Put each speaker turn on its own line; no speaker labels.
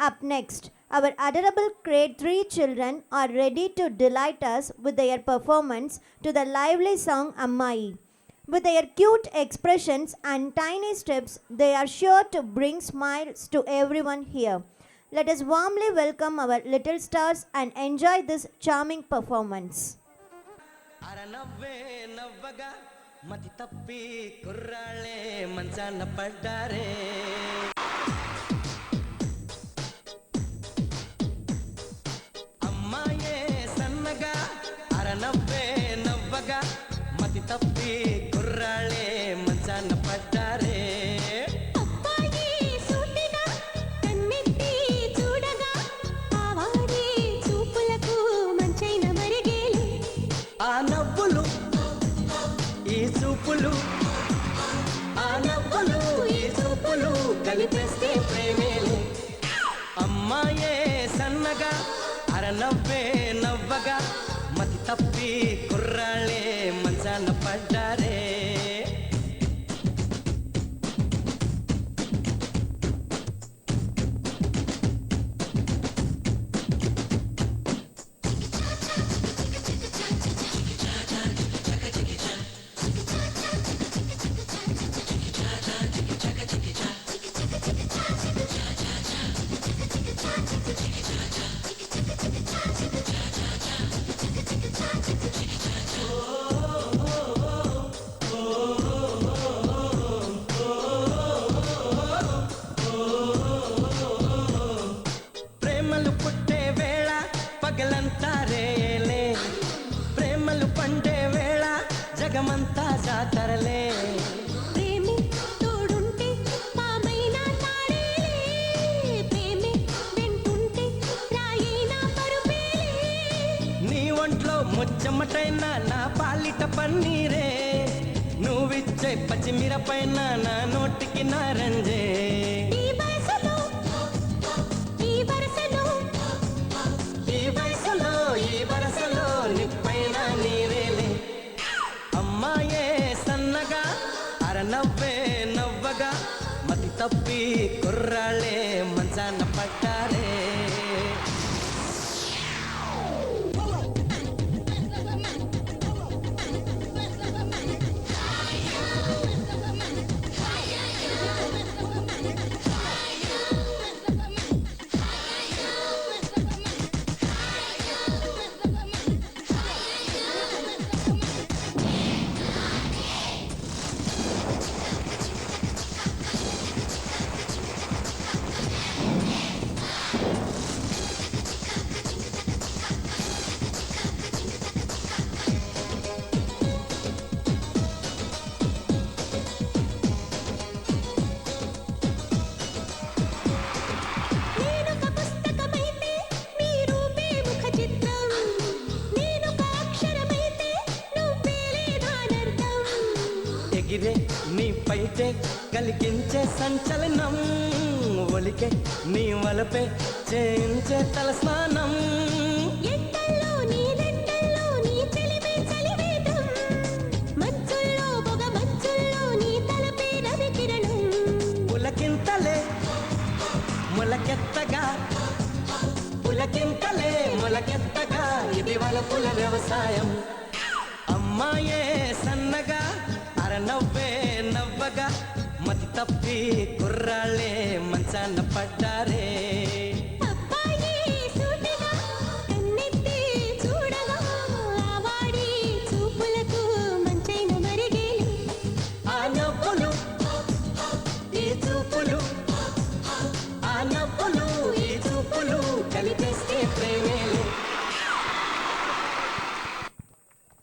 Up next, our adorable grade 3 children are ready to delight us with their performance to the lively song Ammai. With their cute expressions and tiny steps, they are sure to bring smiles to everyone here. Let us warmly welcome our little stars and enjoy this charming performance.
అరనవ్వే నవ్వగా మతి తప్పి కుర్రాళ్ళే మంచాన పడ్డారే అమ్మాయే సన్నగా అరనవ్వే నవ్వగా మతి తప్పి కుర్రాళ్ళే మంచాన పడ్డారే ఆ నవ్వులు ఈ చూపులు కలిపేస్తే ప్రేమేలే అమ్మాయే సన్నగా అరనవ్వే నవ్వగా మతి తప్పి కుర్రాళ్ళే మంచాన పడ్డారే ప్రేమలు పుట్టే వేళ పగలంతా రేలే ప్రేమలు పండే వేళ జగమంతా జాతరలే
ప్రేమే తోడుంటే పామైనా తాడేలే ప్రేమే వెంటుంటే రాయినా పరుపేలే
నీ ఒంట్లో ముచ్చమటైన నా పాలిట పన్నీరే నువ్విచ్చే పచ్చిమిరపైన నా నోటికి నారంజే
ఈ వయసులో ఈ వరసలో
ఈ వయసులో ఈ వరసలో నిప్పైన నీవేలే అమ్మాయే సన్నగా అరనవ్వే నవ్వగా మతి తప్పి కుర్రాళ్ళే మంచాన పట్టారే
నేనొక పుస్తకమైతే మీ రూపే ముఖ చిత్రం నేనొక అక్షరమైతే నువ్వేలే దానర్థం
ఎగిరే నీ పైటే కలిగించే సంచలనం ఒలికే నీ వలపే చేయించే తలస్నానం
ఎండల్లో నీ లెండల్లో నీ చెలిమే చలివేదం మంచుల్లో పొగ మంచుల్లో నీ తలపే రవి కిరణం
పులకింతలే మొలకెత్తగా పులకింతలే మొలకెత్తగా ఇది వలపుల వ్యవసాయం అమ్మాయే సన్నగా అరనవ్వే నవ్వగా మతి తప్పి కుర్రాళ్ళే మంచాన పడ్డారే